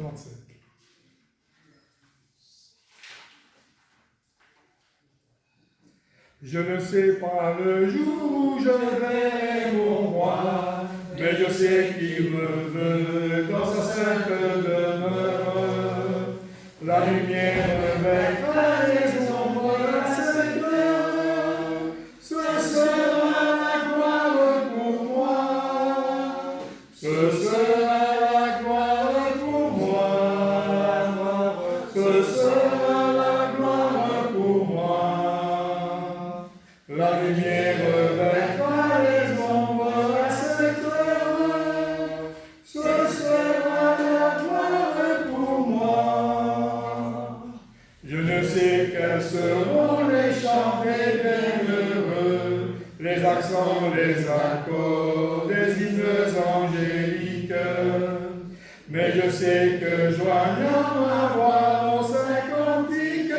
37. Je ne sais pas le jour où je verrai mon roi, mais je sais qu'il me veut dans sa sainte demeure. La lumière me vaincra les ombres à cette heure. Ce sera la gloire pour moi. Ce sera la gloire pour moi. Ce sera la gloire pour moi. La lumière vaincra les ombres à cette heure. Ce sera la gloire pour moi. Je ne sais quels seront les chants des bienheureux, les accents, les accords des hymnes angéliques. Mais je sais que joignant ma voix au saint cantique,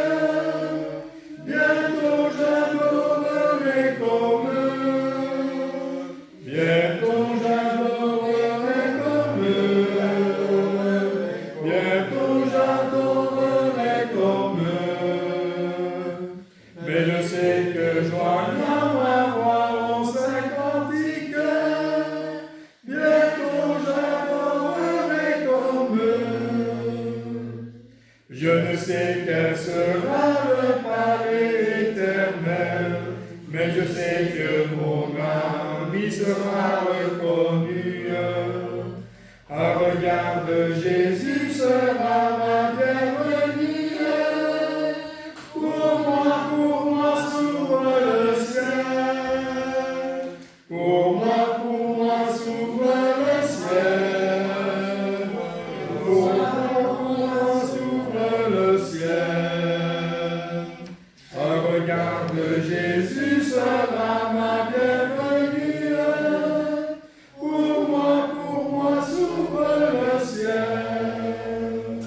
bientôt j'adorerai comme eux. Bientôt j'adorerai comme eux. Bientôt j'adorerai comme eux. Mais je sais que joignant ma voix au saint cantique, bientôt j'adorerai comme eux. Je ne sais quel sera le palais éternel, mais je sais que mon âme y sera reconnue. Un regard de Jésus sera ma bienvenue. Pour moi s'ouvre le ciel. Pour moi s'ouvre le ciel. Pour moi s'ouvre le ciel. Un regard de Jésus sera ma bienvenue. Pour moi s'ouvre le ciel.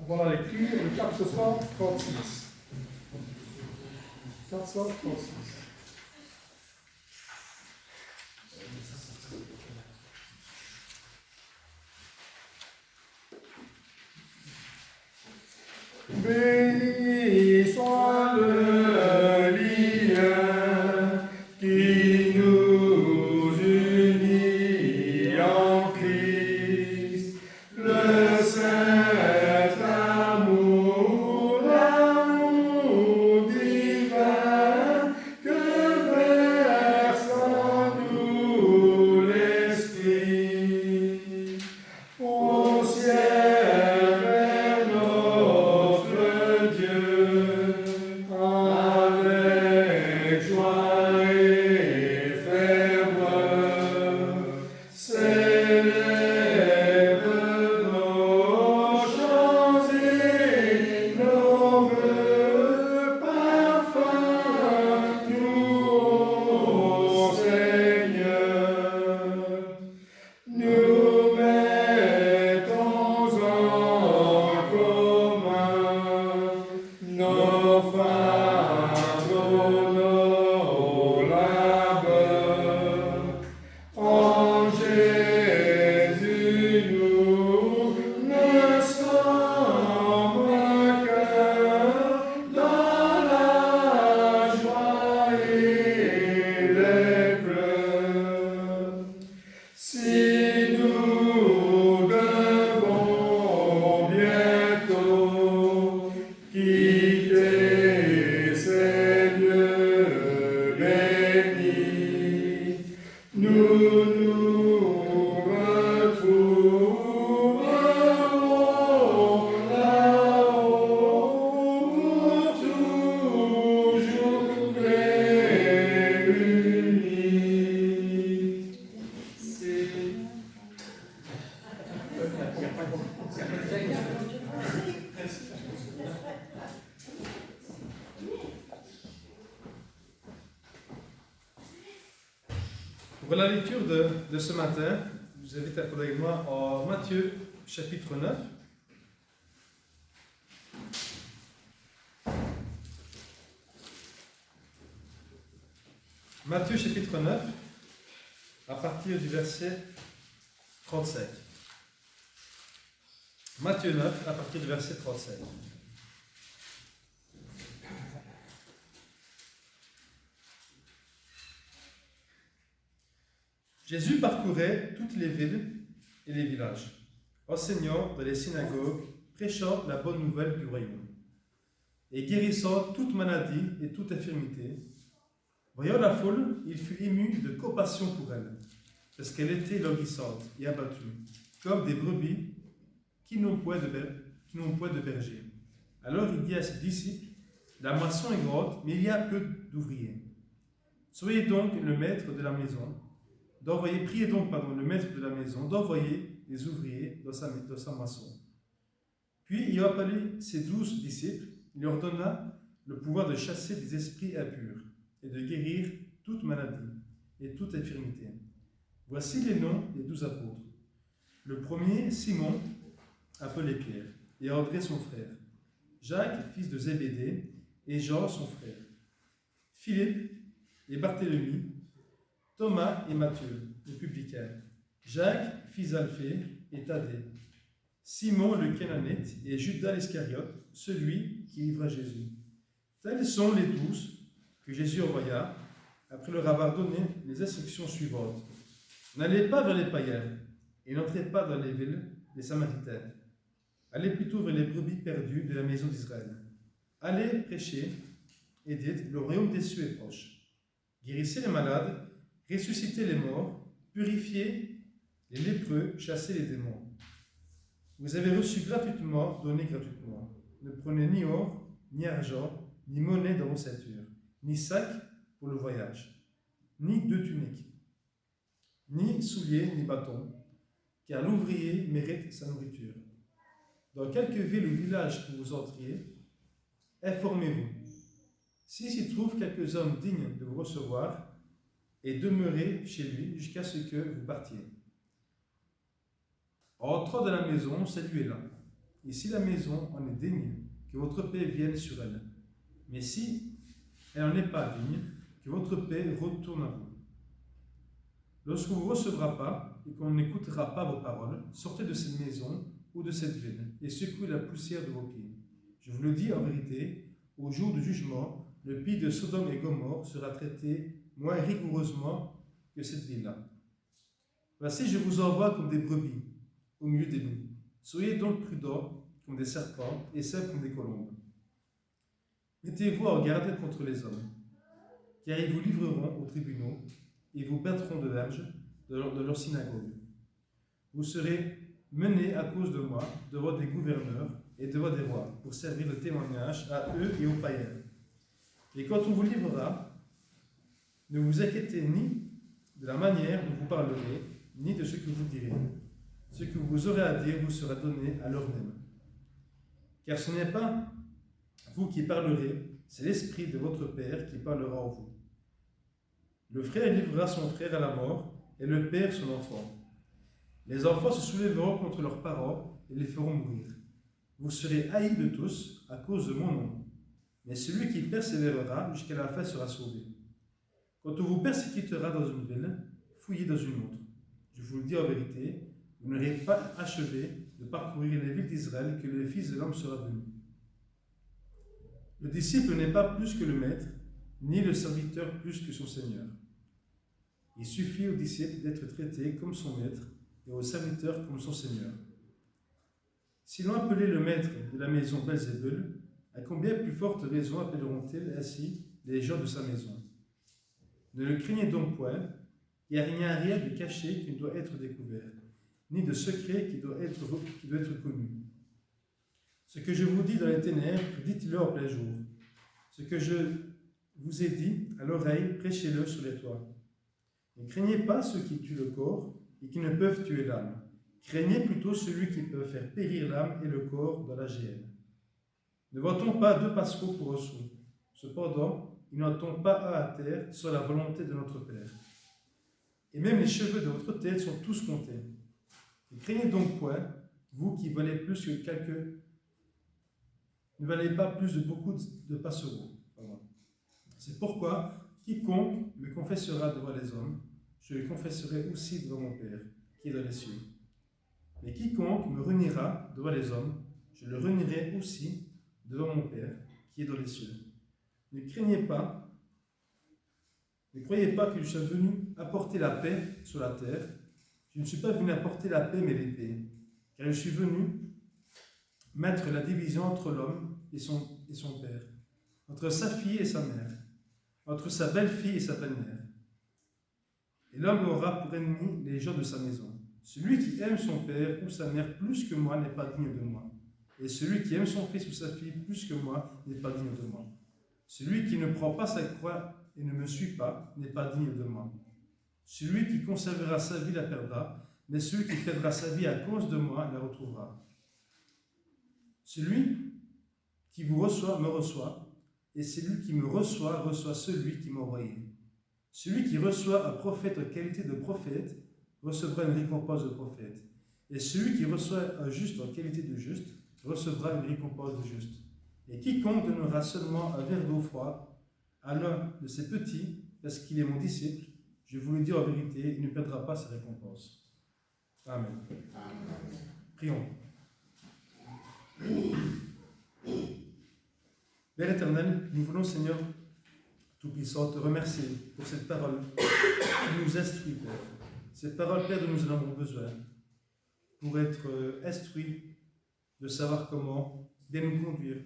Avant la lecture, le 436. 436. Béni soit le lien qui nous unit en Christ, le saint amour, l'amour divin que verse en nous l'Esprit. Au ciel vers notre Dieu, avec joie et ferveur, s'élèvent nos chants et nos vœux parfums, nous au Seigneur. Nous mettons en commun nos fardeaux, nos labeurs. En Jésus, nous ne sommes qu'un dans la joie et les pleurs. Si nous devons bientôt quitter ces lieux bénis, nous nous retrouverons là-haut pour toujours réunis. Pour la lecture de ce matin, je vous invite à prendre avec moi en Matthieu chapitre 9. Matthieu chapitre 9, à partir du verset 35. Matthieu 9, à partir du verset 37. Jésus parcourait toutes les villes et les villages, enseignant dans les synagogues, prêchant la bonne nouvelle du royaume, et guérissant toute maladie et toute infirmité. Voyant la foule, il fut ému de compassion pour elle, parce qu'elle était languissante et abattue, comme des brebis qui n'ont point de berger. Alors il dit à ses disciples, la moisson est grande, mais il y a peu d'ouvriers. Priez donc le maître de la maison d'envoyer des ouvriers dans sa moisson. Puis, ayant appelé ses 12 disciples, il leur donna le pouvoir de chasser des esprits impurs et de guérir toute maladie et toute infirmité. Voici les noms des 12 apôtres. Le premier, Simon, appelé Pierre, et André son frère, Jacques, fils de Zébédée, et Jean son frère, Philippe et Barthélemy, Thomas et Matthieu, le publicain, Jacques, fils d'Alphée, et Thaddée, Simon le Cananéte et Judas l'Iscariote, celui qui livra Jésus. Tels sont les 12 que Jésus envoya, après leur avoir donné les instructions suivantes. N'allez pas vers les païens, et n'entrez pas dans les villes des Samaritains. Allez plutôt vers les brebis perdues de la maison d'Israël. Allez prêcher, et dites, le royaume des cieux est proche. Guérissez les malades, ressuscitez les morts, purifiez les lépreux, chassez les démons. Vous avez reçu gratuitement, donnez gratuitement. Ne prenez ni or, ni argent, ni monnaie dans vos ceintures, ni sac pour le voyage, ni 2 tuniques, ni souliers, ni bâtons, car l'ouvrier mérite sa nourriture. Dans quelque ville ou village que vous entriez, informez-vous. Si s'y trouve quelques hommes dignes de vous recevoir, et demeurez chez lui jusqu'à ce que vous partiez. En entrant dans la maison, saluez-la. Et si la maison en est digne, que votre paix vienne sur elle. Mais si elle n'en est pas digne, que votre paix retourne à vous. Lorsqu'on ne vous recevra pas et qu'on n'écoutera pas vos paroles, sortez de cette maison ou de cette ville et secouez la poussière de vos pieds. Je vous le dis en vérité, au jour du jugement, le pays de Sodome et Gomorrhe sera traité moins rigoureusement que cette ville-là. Voici, je vous envoie comme des brebis au milieu des loups. Soyez donc prudents comme des serpents et simples comme des colombes. Mettez-vous en garde contre les hommes, car ils vous livreront aux tribunaux et vous perdront de verge de leur synagogue. Vous serez menés à cause de moi devant des gouverneurs et devant des rois pour servir de témoignage à eux et aux païens. Et quand on vous livrera, ne vous inquiétez ni de la manière dont vous parlerez, ni de ce que vous direz. Ce que vous aurez à dire vous sera donné à l'heure même. Car ce n'est pas vous qui parlerez, c'est l'Esprit de votre Père qui parlera en vous. Le frère livrera son frère à la mort, et le père son enfant. Les enfants se soulèveront contre leurs parents et les feront mourir. Vous serez haïs de tous à cause de mon nom, mais celui qui persévérera jusqu'à la fin sera sauvé. Quand on vous persécutera dans une ville, fouillez dans une autre. Je vous le dis en vérité, vous n'aurez pas achevé de parcourir les villes d'Israël que le Fils de l'homme sera venu. Le disciple n'est pas plus que le maître, ni le serviteur plus que son Seigneur. Il suffit au disciple d'être traité comme son maître et au serviteur comme son Seigneur. Si l'on appelait le maître de la maison Belzébul, à combien plus forte raison appelleront-ils ainsi les gens de sa maison? Ne le craignez donc point, il n'y a rien de caché qui ne doit être découvert, ni de secret qui doit être connu. Ce que je vous dis dans les ténèbres, dites-le en plein jour. Ce que je vous ai dit à l'oreille, prêchez-le sur les toits. Ne craignez pas ceux qui tuent le corps et qui ne peuvent tuer l'âme. Craignez plutôt celui qui peut faire périr l'âme et le corps dans la géhenne. Ne vend-on pas 2 passereaux pour un sou? Cependant, il n'en tombe pas un à terre sans la volonté de notre Père. Et même les cheveux de votre tête sont tous comptés. Ne craignez donc point, vous qui valez plus que quelques... Ne valez pas plus de beaucoup de passereaux. C'est pourquoi quiconque me confessera devant les hommes, je le confesserai aussi devant mon Père, qui est dans les cieux. Mais quiconque me reniera devant les hommes, je le renierai aussi devant mon Père qui est dans les cieux. Ne craignez pas, ne croyez pas que je sois venu apporter la paix sur la terre. Je ne suis pas venu apporter la paix mais l'épée, car je suis venu mettre la division entre l'homme et son père, entre sa fille et sa mère, entre sa belle-fille et sa belle-mère. Et l'homme aura pour ennemi les gens de sa maison. Celui qui aime son père ou sa mère plus que moi n'est pas digne de moi. Et celui qui aime son fils ou sa fille plus que moi n'est pas digne de moi. Celui qui ne prend pas sa croix et ne me suit pas n'est pas digne de moi. Celui qui conservera sa vie la perdra, mais celui qui perdra sa vie à cause de moi la retrouvera. Celui qui vous reçoit me reçoit, et celui qui me reçoit reçoit celui qui m'a envoyé. Celui qui reçoit un prophète en qualité de prophète recevra une récompense de prophète, et celui qui reçoit un juste en qualité de juste recevra une récompense de juste. Et quiconque donnera seulement un verre d'eau froide à l'un de ces petits, parce qu'il est mon disciple, je vous le dis en vérité, il ne perdra pas sa récompense. Amen. Prions. Père éternel, nous voulons, Seigneur Tout-Puissant, te remercier pour cette parole qui nous instruit, Père. Cette parole, Père, dont nous en avons besoin pour être instruits, de savoir comment bien nous conduire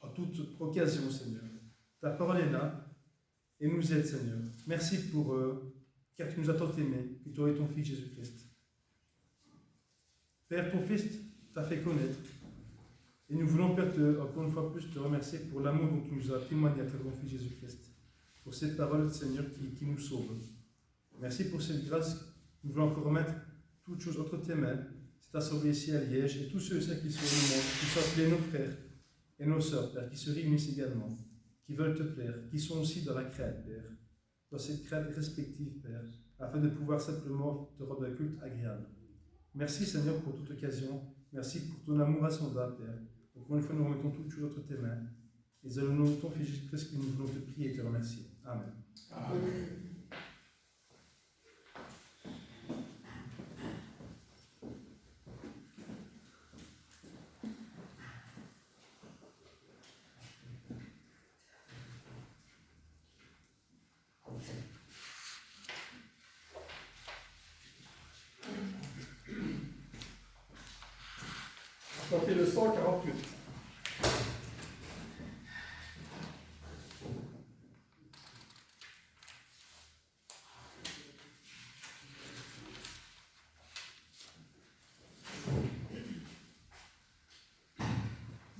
en toute occasion, Seigneur. Ta parole est là et nous aide, Seigneur. Merci car tu nous as tant aimés, que toi et ton Fils Jésus-Christ. Père, ton Fils t'a fait connaître. Et nous voulons, Père, encore une fois plus te remercier pour l'amour dont tu nous as témoigné à travers ton Fils Jésus-Christ. Pour cette parole, Seigneur, qui nous sauve. Merci pour cette grâce. Nous voulons encore remettre toutes choses entre tes mains. C'est assemblée ici à Liège et tous ceux qui sont au monde, qui sont appelés nos frères et nos sœurs, Père, qui se réunissent également, qui veulent te plaire, qui sont aussi dans la crainte, Père, dans cette crainte respective, Père, afin de pouvoir simplement te rendre un culte agréable. Merci, Seigneur, pour toute occasion. Merci pour ton amour insondable, Père. Encore une fois, nous remettons toutes choses entre tes mains. Et dans le nom de ton Fils Jésus-Christ, que nous voulons te prier et te remercier. Amen. Amen. Sortez le 148.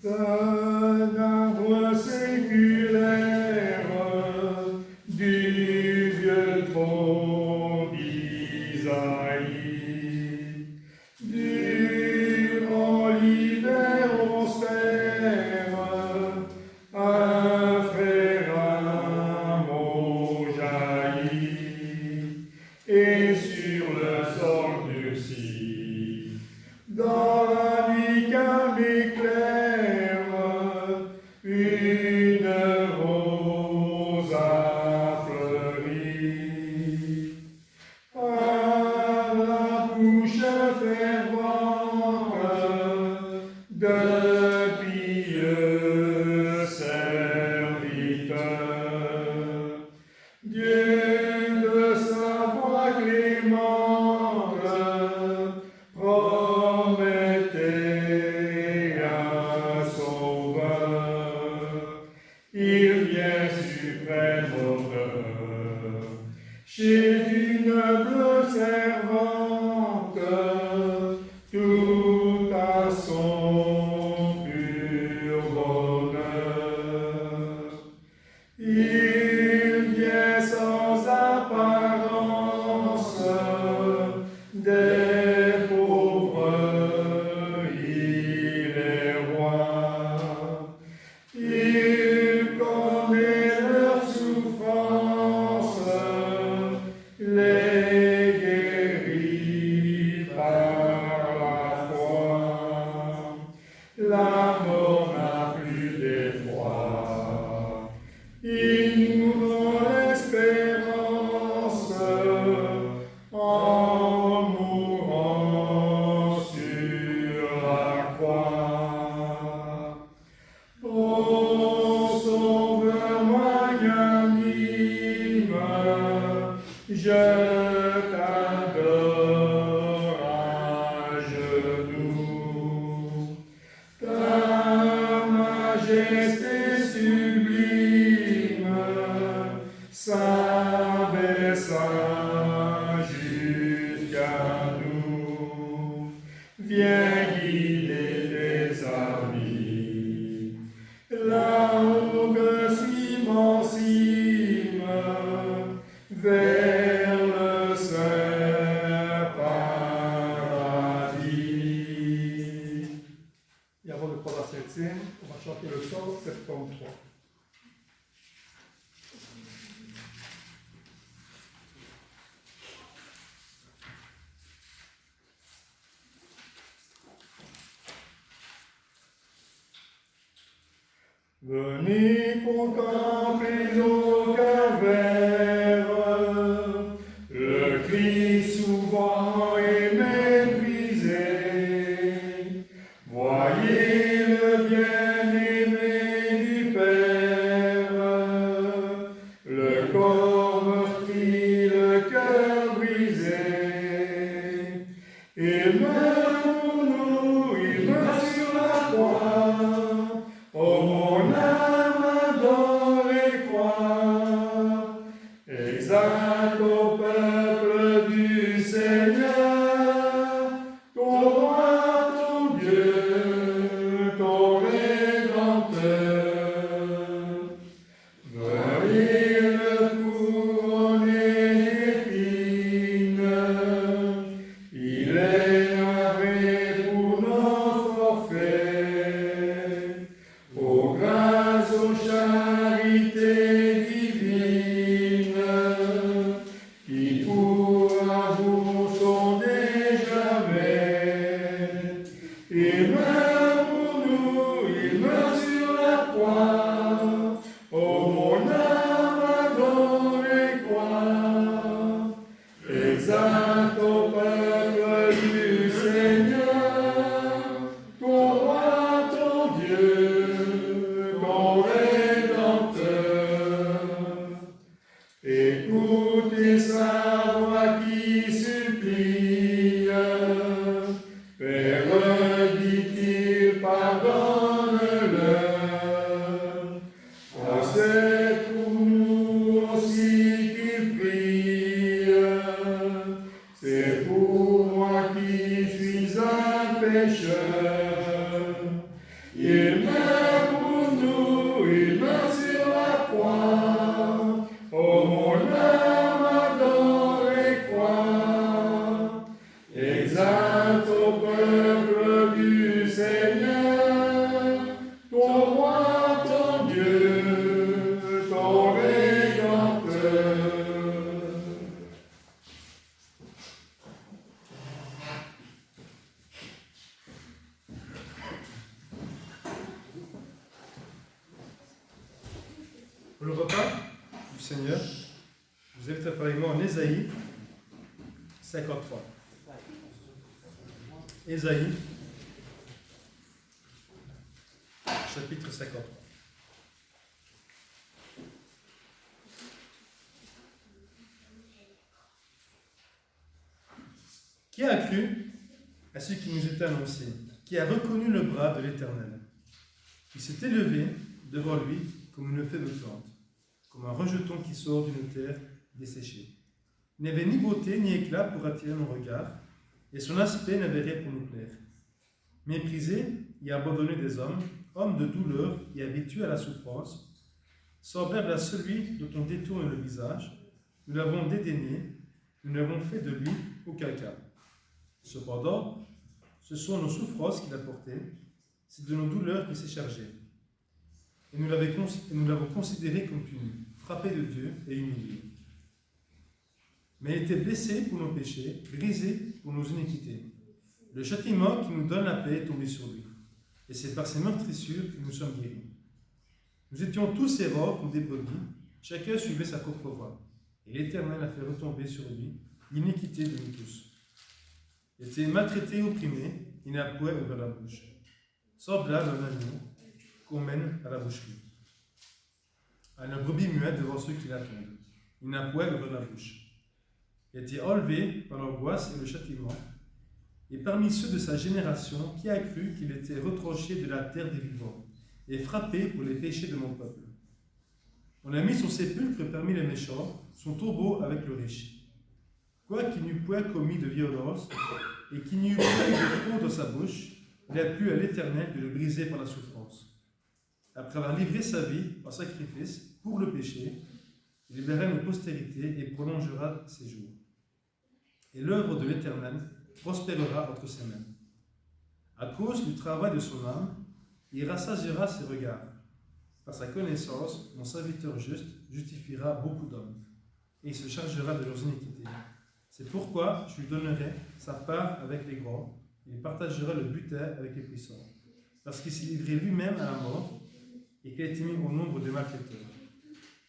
D'un arbre séculaire du vieux tronc d'Isaïe, durant l'hiver austère, un frère amour jaillit, et sur le sol durci, dans la nuit calme et claire, une rose a fleuri. Par la bouche fervente d'un pieux serviteur, Dieu de sa voix clémente promettait un sauveur. Il vient suprême honneur chez une noble servante, tout à son pur bonheur. Il vient sans apparence des pauvres, il est roi. Il connaît leurs souffrances, les guérit par la foi. La mort n'a plus d'effroi. Il nous rend l'espérance en mourant pas la septième, on va chanter le psaume 73. Venez contempler nos calvaires, le Christ souvent est méprisé. Voyez le bien-aimé du Père, le corps meurtri, le cœur brisé. Il meurt pour nous, il meurt sur la croix. Oh mon âme adore et croit, exalte au peuple du Seigneur, ton roi, ton Dieu, ton Rédempteur. Veuillez le couronner d'épines, il est navré pour nos forfaits. Ô grâce, ô charité divine, qui pour amour sont déjà jamais. Il meurt pour nous, il meurt sur la croix. Ô mon âme adore et croit, exalte au peuple du Seigneur, ton roi, ton Dieu, ton Rédempteur. Écoutez sa voix qui supplie, Père, dit-il, pardonne-leur. Oh, c'est pour nous aussi qu'il prie, c'est pour moi qui suis un pécheur. Il meurt pour nous, il meurt sur la croix. Oh, mon âme adore et croit, exalte au peuple du Seigneur, ton roi, ton Dieu, ton Rédempteur. Pour le repas du Seigneur, vous êtes avec moi en Ésaïe 53. Ésaïe, chapitre 53. Qui a cru à ce qui nous était annoncé? Qui a reconnu le bras de l'Éternel? Il s'est élevé devant lui comme une feuille flottante, comme un rejeton qui sort d'une terre desséchée. Il n'avait ni beauté ni éclat pour attirer mon regard, et son aspect n'avait rien pour nous plaire. Méprisé et abandonné des hommes, homme de douleur et habitué à la souffrance, semblable à celui dont on détourne le visage, nous l'avons dédaigné, nous n'avons fait de lui aucun cas. Cependant, ce sont nos souffrances qu'il a portées, c'est de nos douleurs qu'il s'est chargé. Et nous l'avons considéré comme puni, frappé de Dieu et humilié. Mais il était blessé pour nos péchés, brisé pour nos iniquités. Le châtiment qui nous donne la paix est tombé sur lui, et c'est par ses meurtrissures que nous sommes guéris. Nous étions tous errants comme des brebis, chacun suivait sa propre voie, et l'Éternel a fait retomber sur lui l'iniquité de nous tous. Il était maltraité et opprimé, il n'a point ouvert la bouche, semblable à un agneau qu'on mène à la boucherie. À une brebis muette devant ceux qui l'attendent, il n'a point ouvert la bouche. Il a été enlevé par l'angoisse et le châtiment, et parmi ceux de sa génération, qui a cru qu'il était retranché de la terre des vivants, et frappé pour les péchés de mon peuple. On a mis son sépulcre parmi les méchants, son tombeau avec le riche. Quoiqu'il n'eût point commis de violence, et qu'il n'y eût point de fraude dans sa bouche, il a plu à l'Éternel de le briser par la souffrance. Après avoir livré sa vie en sacrifice pour le péché, il libérera nos postérités et prolongera ses jours. Et l'œuvre de l'Éternel prospérera entre ses mains. À cause du travail de son âme, Il rassasiera ses regards. Par sa connaissance, mon serviteur juste justifiera beaucoup d'hommes, et il se chargera de leurs iniquités. C'est pourquoi je lui donnerai sa part avec les grands, et il partagera le butin avec les puissants, parce qu'il s'est livré lui-même à la mort, et qu'il a été mis au nombre des malfaiteurs,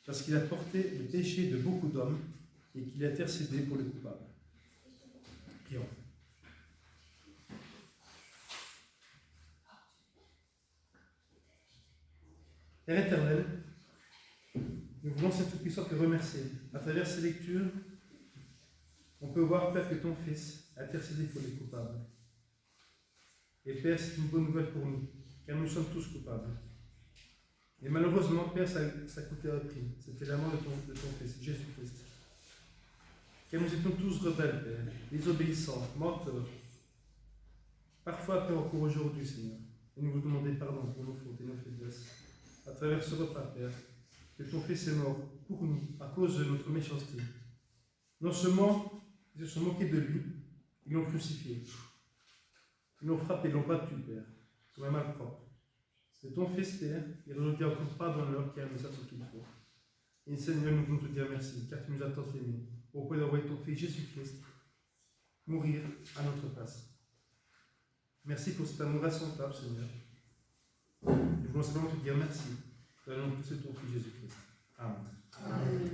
parce qu'il a porté le péché de beaucoup d'hommes, et qu'il a intercédé pour les coupables. Prions. Père éternel, nous voulons cette Tout-Puissant te remercier. À travers ces lectures, on peut voir, Père, que ton Fils a intercédé pour les coupables. Et Père, c'est une bonne nouvelle pour nous, car nous sommes tous coupables. Et malheureusement, Père, ça coûtait un prix. C'était la mort de ton Fils, Jésus-Christ. Car nous étions tous rebelles, Père, désobéissants, menteurs. Parfois, Père, encore aujourd'hui, Seigneur. Et nous vous demandons pardon pour nos fautes et nos faiblesses. À travers ce repas, Père, que ton Fils est mort pour nous, à cause de notre méchanceté. Non seulement ils se sont moqués de lui, ils l'ont crucifié. Ils l'ont frappé, ils l'ont battu, Père, comme un malpropre. C'est ton Fils, Père, il aujourd'hui encore pardonne-leur qui a mis ça ce qu'il faut. Et Seigneur, nous voulons te dire merci, car tu nous as tant aimés, au point d'envoyer ton Fils Jésus-Christ mourir à notre place. Merci pour cet amour insondable, Seigneur. Nous voulons simplement te dire merci, dans le nom de ton Fils Jésus-Christ. Amen. Amen.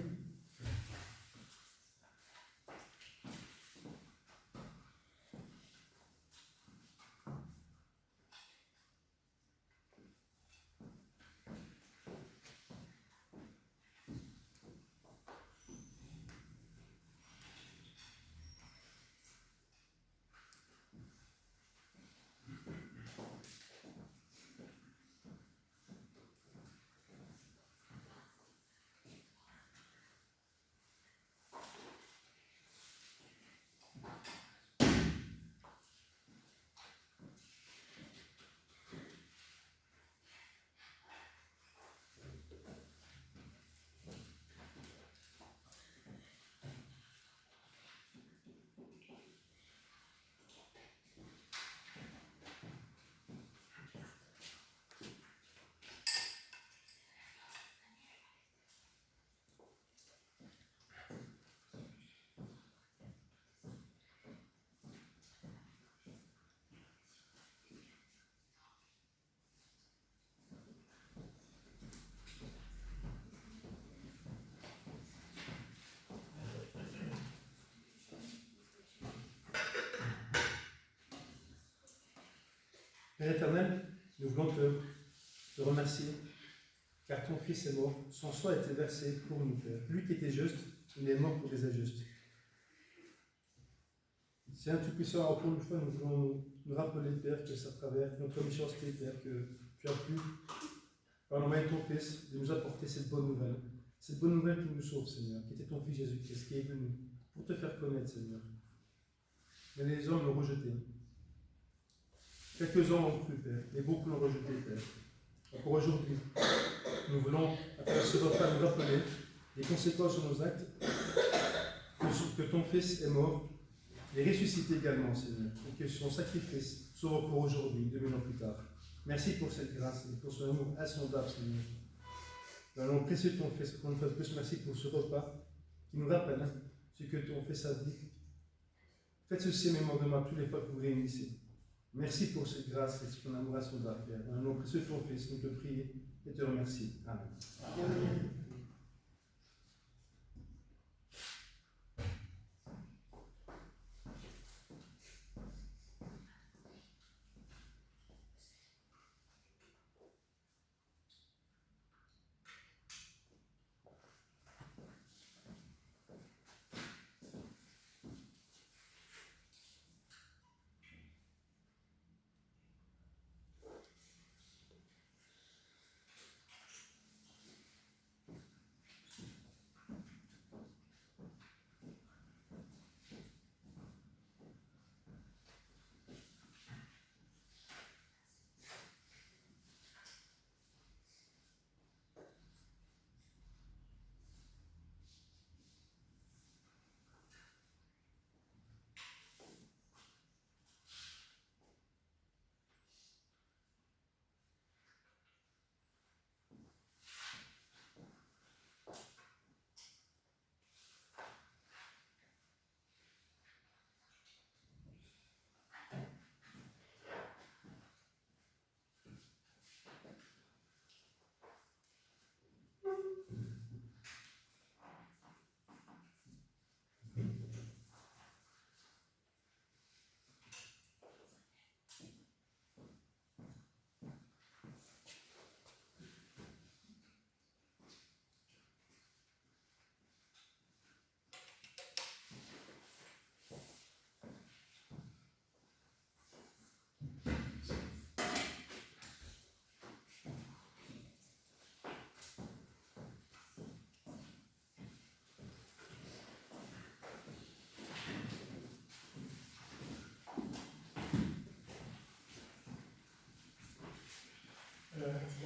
Père éternel, nous voulons te remercier, car ton Fils est mort, son sang a été versé pour nous, Père. Lui qui était juste, il est mort pour les injustes. Seigneur Tout-Puissant, encore une fois, nous voulons nous rappeler, Père, que c'est à travers notre méchanceté, Père, que tu as pu, par l'envoyer ton Fils, de nous apporter cette bonne nouvelle qui nous sauve, Seigneur, qui était ton Fils Jésus-Christ, qui est venu pour te faire connaître, Seigneur. Mais les hommes l'ont rejeté. Quelques-uns l'ont cru, Père, mais beaucoup l'ont rejeté, Père. Encore aujourd'hui, nous voulons, à travers ce repas, nous rappeler les conséquences de nos actes, que ton Fils est mort, et ressuscité également, Seigneur, et que son sacrifice soit encore aujourd'hui, 2000 ans plus tard. Merci pour cette grâce et pour ce amour insondable, Seigneur. Nous allons apprécier ton Fils, encore une fois de plus, merci pour ce repas qui nous rappelle ce que ton Fils a dit. Faites ceci en mémoire de moi toutes les fois que vous réunissez. Merci pour cette grâce et ton amour insondable, Père. Dans le nom précieux de ton Fils, nous te prions et te remercions. Amen. Amen.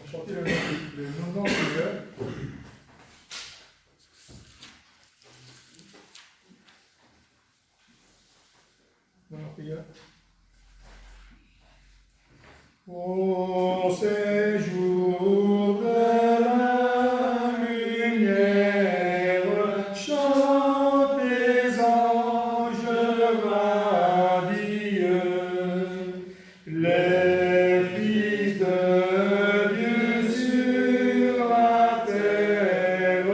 chanter le nom du Seigneur. Dans la prière. Au séjour de la lumière, chante les anges radieux, les fils de Dieu sur la terre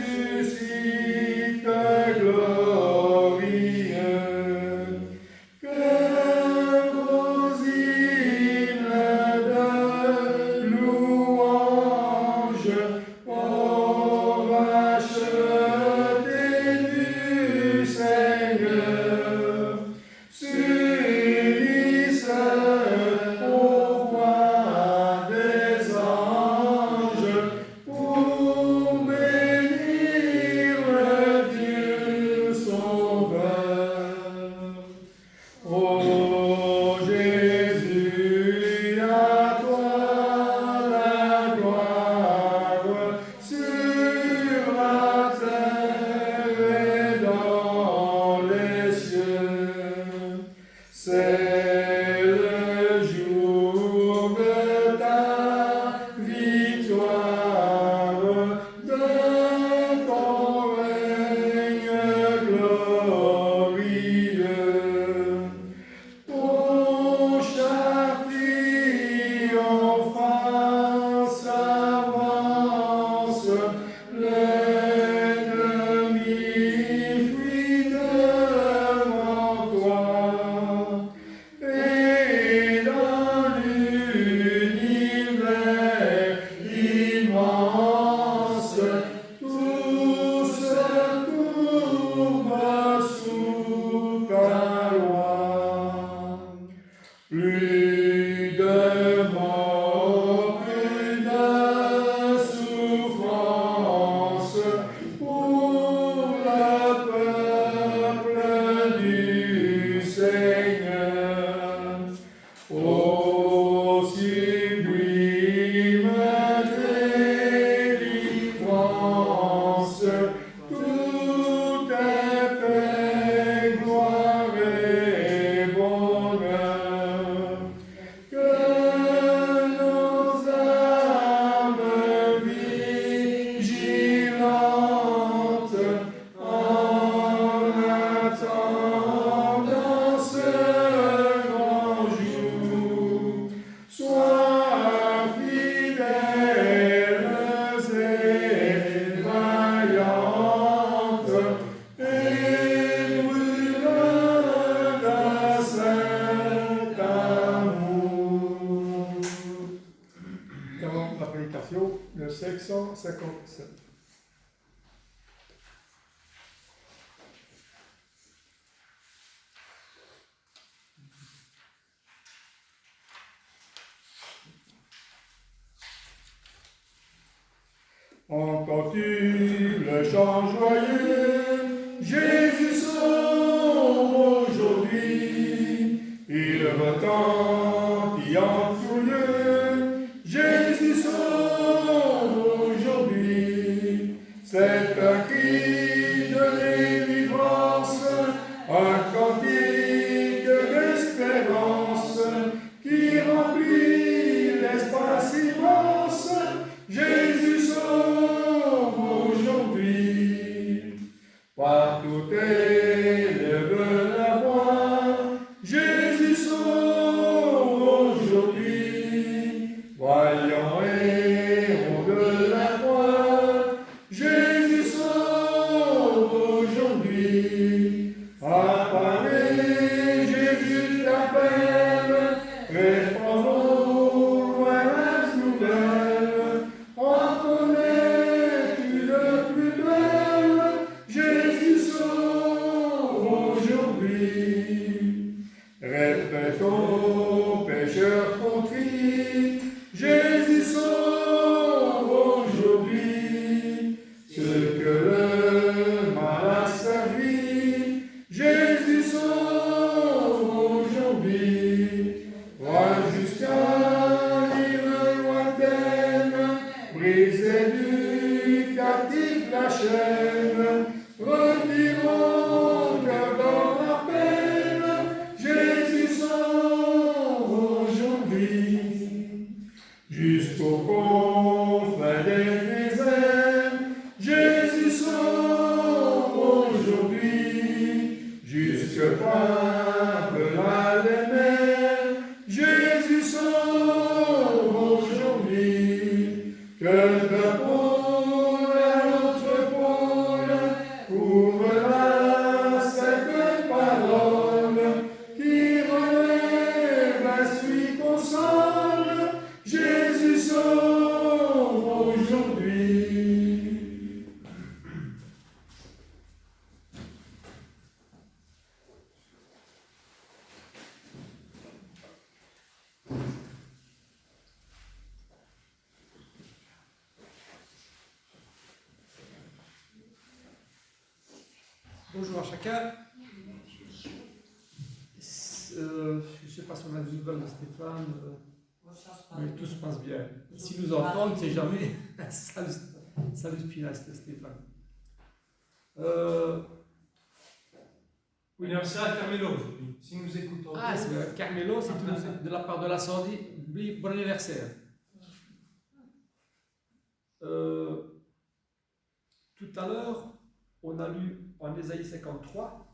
ressuscitent glorieux. Que vos hymnes de louange aux rachetés du Seigneur s'unissent aux voix des anges pour bénir le Dieu Sauveur. Ô Jésus, à toi la gloire sur la terre et dans les cieux. C'est le jour de ta victoire, de ton règne glorieux. Pour chaque triomphant s'avance, l'ennemi fuit devant toi. Et dans l'univers immense, tout se courbe sous ta loi. Plus de mort, plus de souffrance pour le peuple du Seigneur. Ô sublime délivrance, tout est paix, gloire et bonheur. Que nos âmes vigilantes en attendant ce grand jour soient fidèles et vaillantes et brûlent d'un saint amour. Avant la prédication, le 557. Entends-tu le chant joyeux? Jésus sauve aujourd'hui. Il retentit en tout lieu. Jésus sauve aujourd'hui. C'est un cri de délivrance, un cantique d'espérance qui remplit l'espace immense. Jésus sauve aujourd'hui. Partout élève la voix. Jésus sauve aujourd'hui. chacun. Je ne sais pas si on a des nouvelles de Stéphane, mais tout se passe bien. S'il nous entend, on ne sait jamais. Salut Stéphane. Oui, non, c'est à Carmelo aujourd'hui. Si nous écoutons. Ah, c'est Carmelo, c'est de la part de la Sandy. Bon anniversaire. Tout à l'heure, on a lu en Ésaïe 53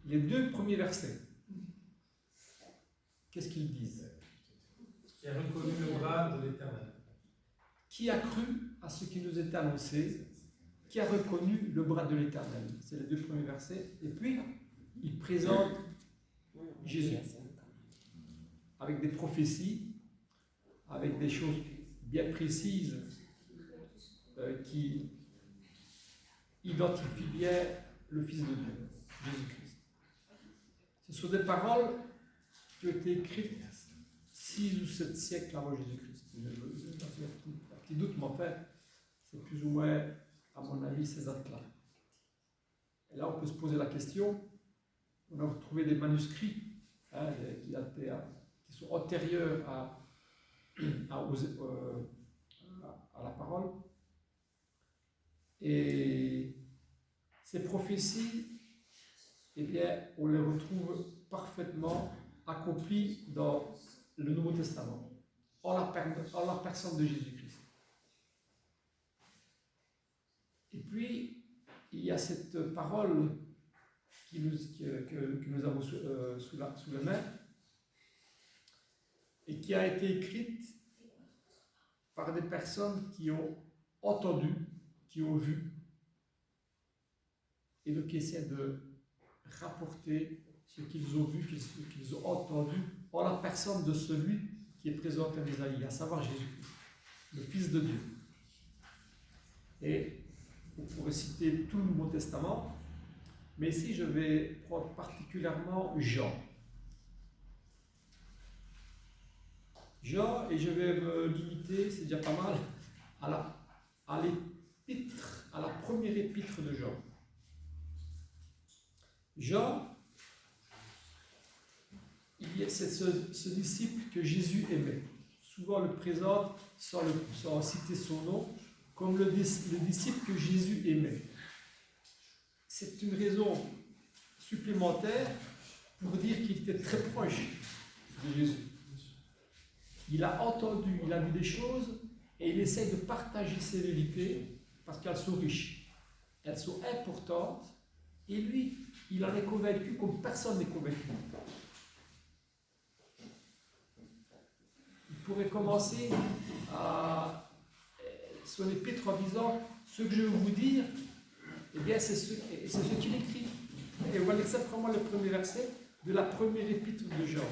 les 2 premiers versets. Qu'est-ce qu'ils disent? Qui a reconnu le bras de l'Éternel. Qui a cru à ce qui nous est annoncé? Qui a reconnu le bras de l'Éternel? C'est les 2 premiers versets. Et puis, il présente Jésus avec des prophéties, avec des choses bien précises qui identifient bien le Fils de Dieu, Jésus-Christ. Ce sont des paroles qui ont été écrites 6 ou 7 siècles avant Jésus-Christ. Un petit doute, mais en fait, c'est plus ou moins, à mon avis, ces dates-là. Et là, on peut se poser la question, on a retrouvé des manuscrits qui sont antérieurs à la parole. Et ces prophéties, eh bien, on les retrouve parfaitement accomplies dans le Nouveau Testament, en la personne de Jésus-Christ. Et puis, il y a cette parole que nous avons sous la main et qui a été écrite par des personnes qui ont entendu, qui ont vu, et donc qui essaient de rapporter ce qu'ils ont vu, ce qu'ils ont entendu, en la personne de celui qui est présent en Ésaïe, à savoir Jésus-Christ, le Fils de Dieu. Et on pourrait citer tout le Nouveau Testament, mais ici je vais prendre particulièrement Jean. Jean, et je vais me limiter, c'est déjà pas mal, à l'épître, à la première épître de Jean. Jean, c'est ce disciple que Jésus aimait. Souvent on le présente sans citer son nom, comme le disciple que Jésus aimait. C'est une raison supplémentaire pour dire qu'il était très proche de Jésus. Il a entendu, il a vu des choses et il essaie de partager ces vérités parce qu'elles sont riches, elles sont importantes et lui, il en est convaincu comme personne n'est convaincu. Il pourrait commencer son épître en disant ce que je veux vous dire, eh bien c'est ce qu'il écrit. Et voilà exactement le premier verset de la première épître de Jean.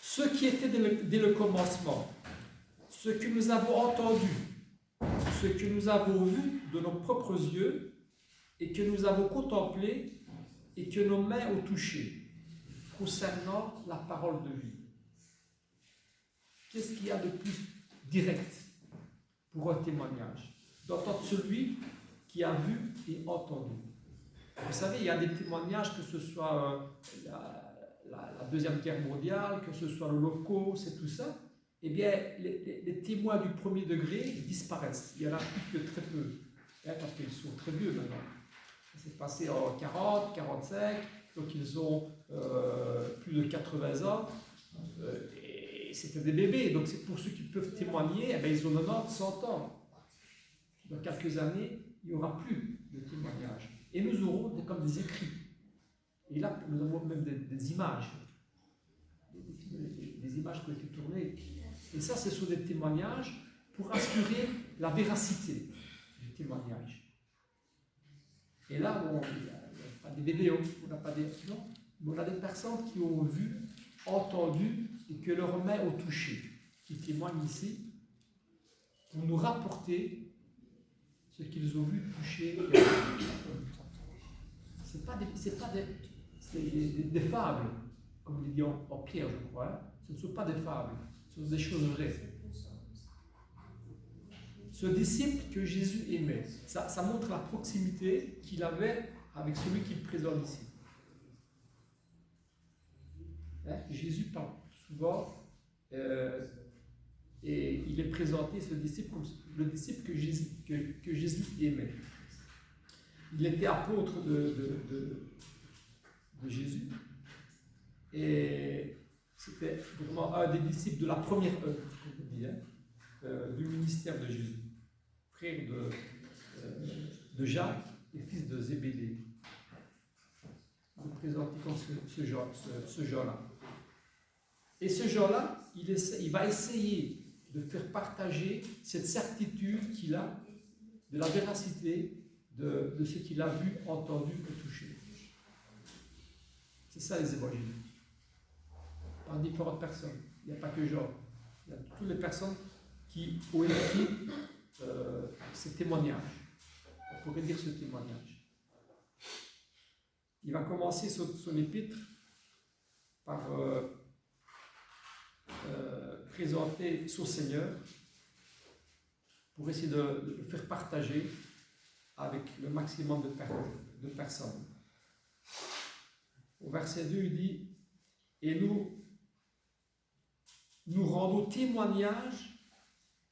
Ce qui était dès le commencement, ce que nous avons entendu, ce que nous avons vu de nos propres yeux et que nous avons contemplé et que nos mains ont touché concernant la parole de vie. Qu'est-ce qu'il y a de plus direct pour un témoignage? D'entendre celui qui a vu et entendu. Vous savez, il y a des témoignages, que ce soit la Deuxième Guerre mondiale, que ce soit l'Holocauste et tout ça, eh bien, les témoins du premier degré disparaissent. Il y en a plus que très peu, parce qu'ils sont très vieux maintenant. Ça s'est passé en 40, 45, donc ils ont plus de 80 ans, et c'était des bébés. Donc c'est pour ceux qui peuvent témoigner, eh bien, ils ont 90, 100 ans. Dans quelques années, il n'y aura plus de témoignages. Et nous aurons comme des écrits. Et là, nous avons même des images. Des images qui ont été tournées. Et ça, ce sont des témoignages pour assurer la véracité du témoignage. Et là, on n'a pas des vidéos, on n'a pas des... Non, mais on a des personnes qui ont vu, entendu et que leurs mains ont touché, qui témoignent ici, pour nous rapporter ce qu'ils ont vu, touché. C'est des fables, comme il dit en Pierre, je crois. Hein. Ce ne sont pas des fables, ce sont des choses vraies. Ce disciple que Jésus aimait, ça montre la proximité qu'il avait avec celui qui présente ici. Hein? Jésus parle souvent et il est présenté, ce disciple, comme le disciple que Jésus aimait. Il était apôtre de Jésus et c'était vraiment un des disciples de la première œuvre, on peut dire, du ministère de Jésus, frère de Jacques et fils de Zébédée. Il est présenté comme ce genre-là. Et ce genre-là, il va essayer de faire partager cette certitude qu'il a de la véracité de ce qu'il a vu, entendu et touché. C'est ça les évangiles. Par différentes personnes. Il n'y a pas que Jean. Il y a toutes les personnes qui ont écrit ces témoignages. On pourrait dire ce témoignage. Il va commencer son épître par présenter son Seigneur pour essayer de le faire partager avec le maximum de personnes. Au verset 2, il dit « Et nous rendons témoignage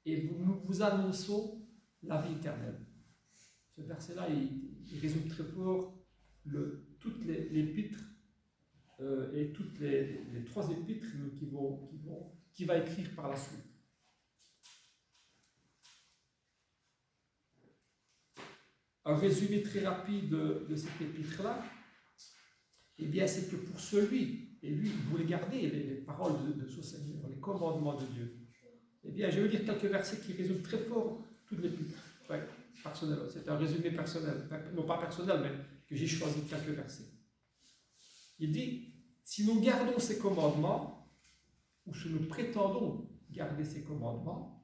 et nous vous annonçons la vie éternelle. » Ce verset-là, il résume très fort toutes les épîtres et toutes les 3 épîtres qu'il va écrire par la suite. Un résumé très rapide de cette épître-là, eh bien, c'est que pour celui, et lui, il voulait garder les paroles de son Seigneur, les commandements de Dieu. Eh bien, je vais lire quelques versets qui résument très fort toute l'épître. Ouais, personnel, c'est un résumé personnel, non pas personnel, mais que j'ai choisi quelques versets. Il dit, si nous gardons ces commandements, ou si nous prétendons garder ces commandements,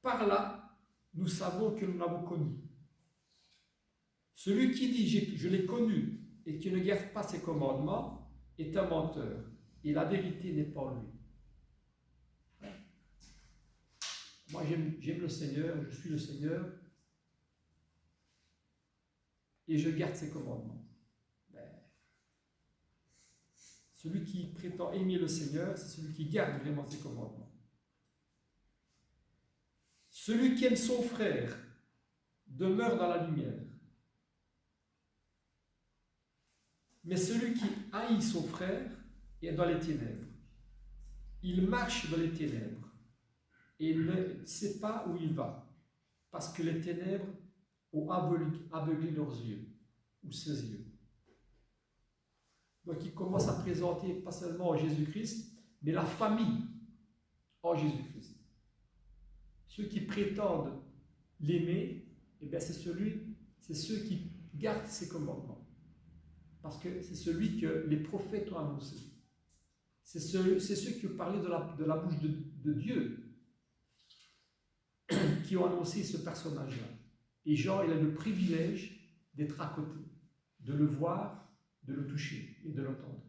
par là, nous savons que nous l'avons connu. Celui qui dit je l'ai connu et qui ne garde pas ses commandements est un menteur, et la vérité n'est pas en lui. Moi j'aime le Seigneur, je suis le Seigneur, et je garde ses commandements. Celui qui prétend aimer le Seigneur, c'est celui qui garde vraiment ses commandements. Celui qui aime son frère demeure dans la lumière. Mais celui qui haït son frère est dans les ténèbres. Il marche dans les ténèbres et il ne sait pas où il va, parce que les ténèbres ont aveuglé leurs yeux, ou ses yeux. Donc il commence à présenter pas seulement Jésus-Christ, mais la famille en Jésus-Christ. Ceux qui prétendent l'aimer, eh bien c'est ceux qui gardent ses commandements. Parce que c'est celui que les prophètes ont annoncé. C'est ceux qui ont parlé de la bouche de Dieu qui ont annoncé ce personnage-là. Et Jean, il a le privilège d'être à côté, de le voir, de le toucher et de l'entendre.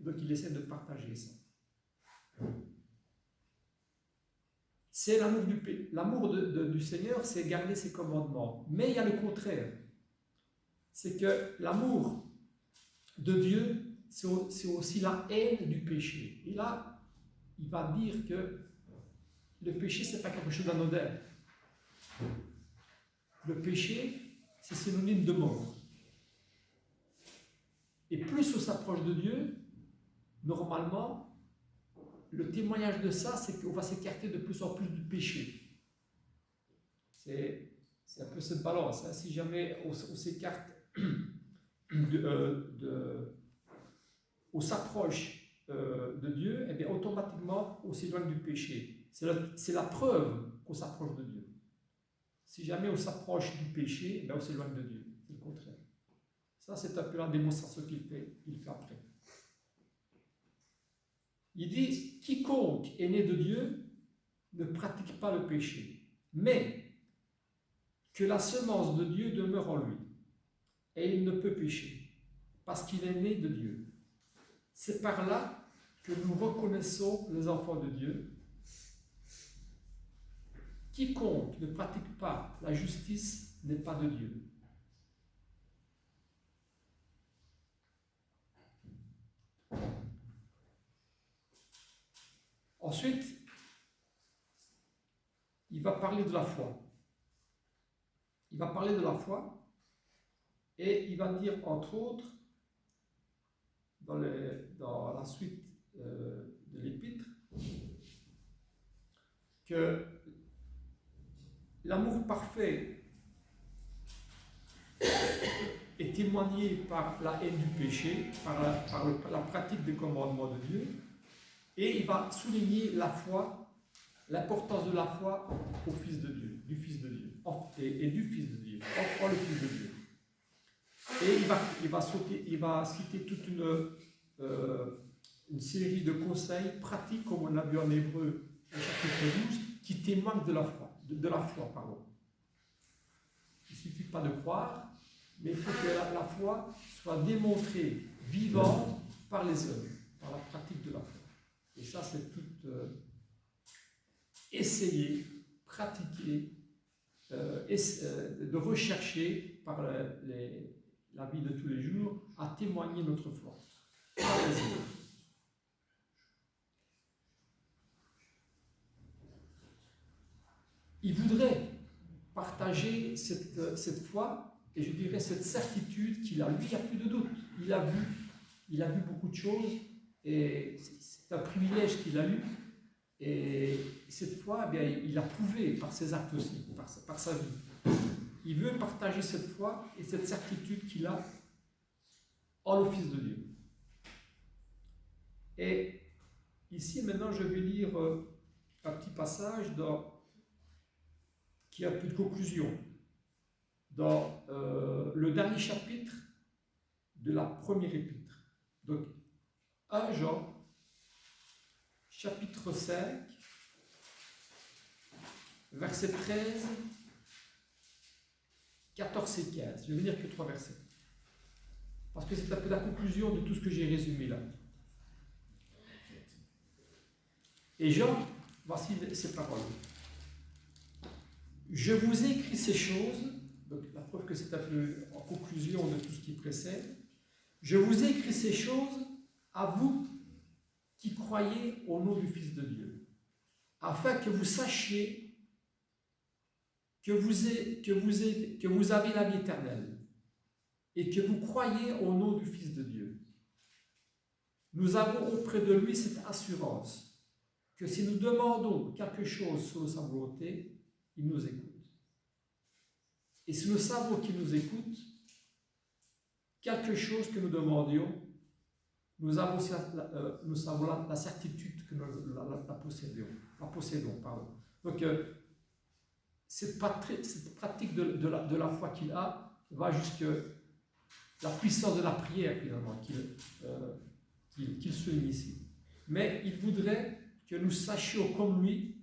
Donc il essaie de partager ça. C'est l'amour du Seigneur, c'est garder ses commandements. Mais il y a le contraire. C'est que l'amour de Dieu, c'est aussi la haine du péché. Et là, il va dire que le péché, ce n'est pas quelque chose d'anodin. Le péché, c'est synonyme de mort. Et plus on s'approche de Dieu, normalement, le témoignage de ça, c'est qu'on va s'écarter de plus en plus du péché. C'est un peu cette balance. Hein. Si jamais on s'écarte, on s'approche de Dieu, eh bien automatiquement on s'éloigne du péché. C'est la preuve qu'on s'approche de Dieu. Si jamais on s'approche du péché, eh bien on s'éloigne de Dieu. C'est le contraire. Ça, c'est un peu la démonstration qu'il fait après. Il dit, quiconque est né de Dieu ne pratique pas le péché, mais que la semence de Dieu demeure en lui, et il ne peut pécher, parce qu'il est né de Dieu. C'est par là que nous reconnaissons les enfants de Dieu. Quiconque ne pratique pas la justice n'est pas de Dieu, Ensuite, il va parler de la foi. Il va parler de la foi et il va dire, entre autres, dans la suite de l'épître, que l'amour parfait est témoigné par la haine du péché, par la pratique des commandements de Dieu, et il va souligner la foi, l'importance de la foi au Fils de Dieu, du Fils de Dieu, et du Fils de Dieu, en le Fils de Dieu. Et il va citer toute une série de conseils pratiques, comme on l'a vu en Hébreu, au chapitre 12, qui témoignent de la foi. Il ne suffit pas de croire, mais il faut que la foi soit démontrée, vivante, par les œuvres, par la pratique de la foi. Et ça, c'est tout essayer, pratiquer, de rechercher par la vie de tous les jours à témoigner notre foi. Par les œuvres. Il voudrait partager cette foi, et je dirais cette certitude qu'il a. Lui, il n'y a plus de doute. Il a vu beaucoup de choses, et c'est un privilège qu'il a eu. Et cette foi, eh bien, il l'a prouvé par ses actes aussi, par sa vie. Il veut partager cette foi et cette certitude qu'il a en le Fils de Dieu. Et ici, maintenant, je vais lire un petit passage qui a un peu de conclusion. Dans le dernier chapitre de la première épître. Donc, 1 Jean, chapitre 5, versets 13, 14 et 15. Je vais lire que 3 versets. Parce que c'est un peu la conclusion de tout ce que j'ai résumé là. Et Jean, voici ces paroles. Je vous ai écrit ces choses, donc la preuve que c'est un peu en conclusion de tout ce qui précède. Je vous ai écrit ces choses à vous qui croyez au nom du Fils de Dieu, afin que vous sachiez que vous avez la vie éternelle et que vous croyez au nom du Fils de Dieu. Nous avons auprès de lui cette assurance que si nous demandons quelque chose selon sa volonté, il nous écoute. Et si nous savons qu'il nous écoute, quelque chose que nous demandions, nous avons la certitude que nous la possédons. Donc, cette pratique de la foi qu'il a va jusqu'à la puissance de la prière, finalement, qu'il souligne ici. Mais il voudrait que nous sachions comme lui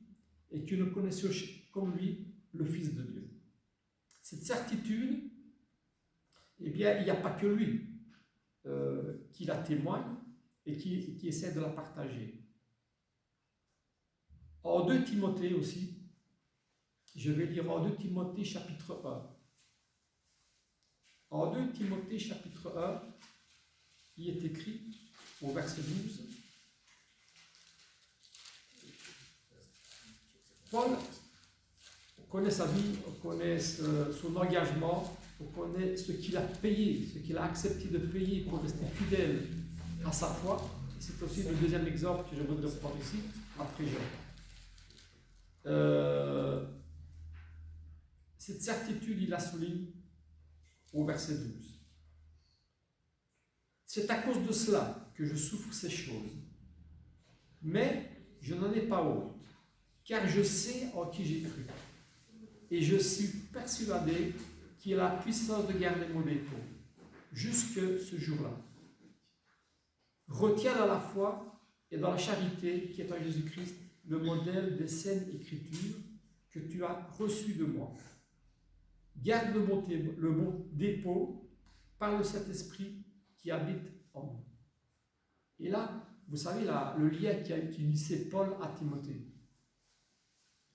et que nous connaissions comme lui le Fils de Dieu. Cette certitude, eh bien, il n'y a pas que lui qui la témoigne et qui essaie de la partager. En 2 Timothée aussi, je vais lire en 2 Timothée chapitre 1. En 2 Timothée chapitre 1, il est écrit au verset 12. Paul, on connaît sa vie, on connaît son engagement, on connaît ce qu'il a payé, ce qu'il a accepté de payer pour rester fidèle à sa foi. C'est aussi le deuxième exemple que je voudrais prendre ici, après Jean. Cette certitude, il la souligne au verset 12. C'est à cause de cela que je souffre ces choses. Mais je n'en ai pas honte, car je sais en qui j'ai cru. Et je suis persuadé qu'il a la puissance de garder mon dépôt jusque ce jour-là. Retiens dans la foi et dans la charité qui est en Jésus-Christ le modèle des saintes écritures que tu as reçues de moi. Garde le bon dépôt par le Saint-Esprit qui habite en nous. Et là, vous savez, le lien qui unissait Paul à Timothée.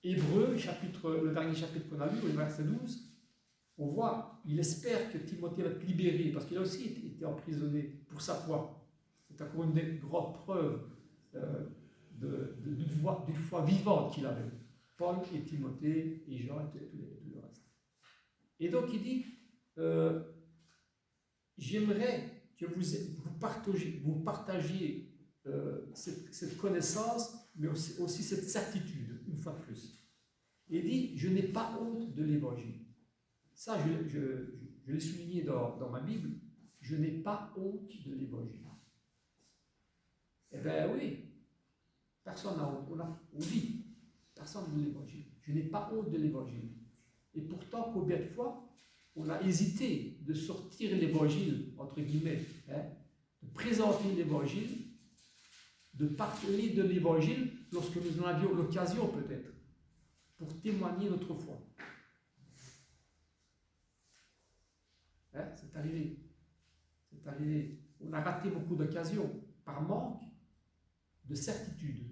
Hébreu, le dernier chapitre qu'on a lu, au verset 12, on voit, il espère que Timothée va être libéré, parce qu'il a aussi été emprisonné pour sa foi. C'est C'est encore une des grandes preuves d'une foi vivante qu'il avait. Paul et Timothée et Jean et tout le reste. Et donc il dit, j'aimerais que vous partagiez cette connaissance, mais aussi cette certitude, une fois de plus. Et il dit, je n'ai pas honte de l'évangile. Ça, je l'ai souligné dans ma Bible, je n'ai pas honte de l'évangile. Eh bien oui, personne n'a honte. On dit, personne de l'évangile. Je n'ai pas honte de l'évangile. Et pourtant, combien de fois on a hésité de sortir l'évangile, entre guillemets, de présenter l'évangile, de parler de l'évangile lorsque nous en avions l'occasion peut-être, pour témoigner notre foi. C'est arrivé. C'est arrivé. On a raté beaucoup d'occasions par manque de certitude.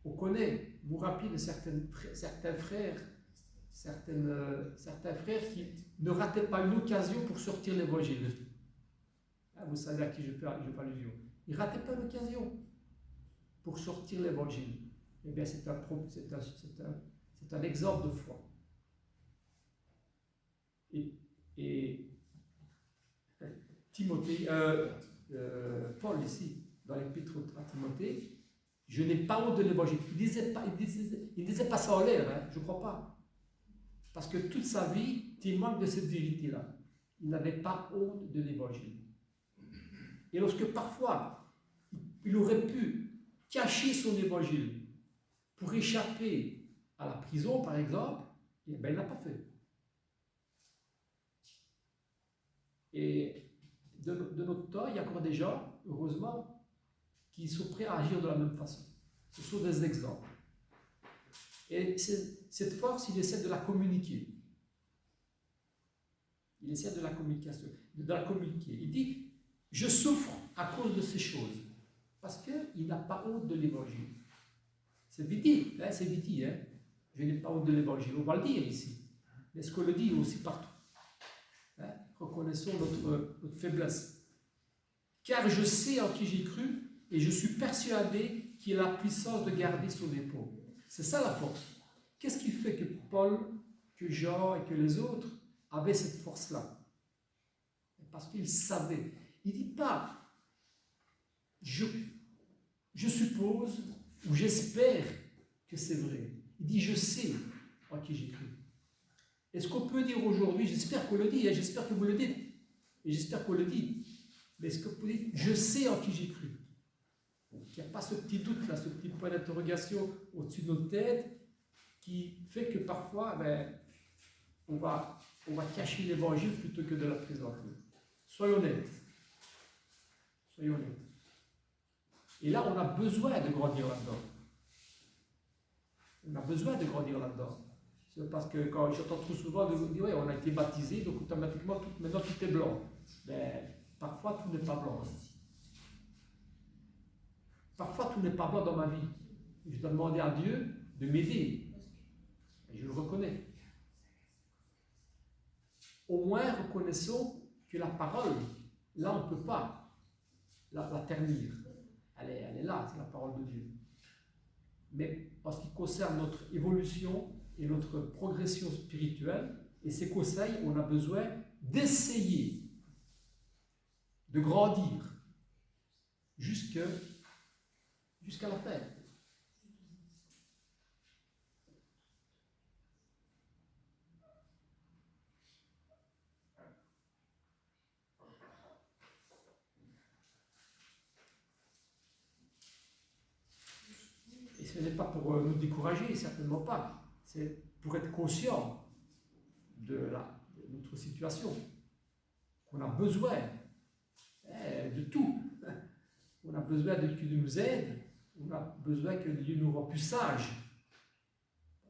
On connaît, vous vous rappelez de certains frères, certains frères qui ne rataient pas une occasion pour sortir l'évangile. Vous savez à qui je fais allusion. Ils ne rataient pas l'occasion pour sortir l'évangile. Eh bien, c'est un exemple de foi. Et Timothée, Paul ici, dans l'épître à Timothée, je n'ai pas honte de l'évangile. Il ne disait pas ça en l'air, je ne crois pas. Parce que toute sa vie témoigne de cette vérité-là. Il n'avait pas honte de l'évangile. Et lorsque parfois, il aurait pu cacher son évangile pour échapper à la prison, par exemple, eh bien, il ne l'a pas fait. Et de notre temps, il y a encore des gens, heureusement, qui sont prêts à agir de la même façon. Ce sont des exemples. Et cette force, il essaie de la communiquer. Il essaie de la communication, de la communiquer. Il dit, je souffre à cause de ces choses, parce qu'il n'a pas honte de l'évangile. C'est vite dit, c'est vite dit. Je n'ai pas honte de l'évangile. On va le dire ici. Mais est-ce qu'on le dit aussi partout? Reconnaissons notre faiblesse. Car je sais en qui j'ai cru, et je suis persuadé qu'il a la puissance de garder son épaule. C'est ça la force. Qu'est-ce qui fait que Paul, que Jean et que les autres avaient cette force-là? Parce qu'ils savaient. Il ne dit pas, je suppose ou j'espère que c'est vrai. Il dit, je sais en qui j'ai cru. Est-ce qu'on peut dire aujourd'hui, j'espère qu'on le dit, et j'espère que vous le dites, et j'espère qu'on le dit, mais est-ce que vous pouvez dire, je sais en qui j'ai cru? Qu'il n'y a pas ce petit doute-là, ce petit point d'interrogation au-dessus de notre tête qui fait que parfois, on va cacher l'évangile plutôt que de la présenter. Soyons honnêtes. Soyons honnêtes. Et là, on a besoin de grandir là-dedans. On a besoin de grandir là-dedans. C'est parce que quand j'entends trop souvent de vous dire, oui, on a été baptisé, donc automatiquement, maintenant tout est blanc. Mais parfois, tout n'est pas blanc. Parfois, tout n'est pas blanc dans ma vie. Je dois demander à Dieu de m'aider. Et je le reconnais. Au moins, reconnaissons que la parole, là, on ne peut pas la ternir. Elle est là, c'est la parole de Dieu. Mais en ce qui concerne notre évolution et notre progression spirituelle, et ses conseils, on a besoin d'essayer de grandir jusqu'à la fin. Et ce n'est pas pour nous décourager, certainement pas. C'est pour être conscient de notre situation. On a besoin de tout. On a besoin que Dieu nous aide. On a besoin que Dieu nous rende plus sages.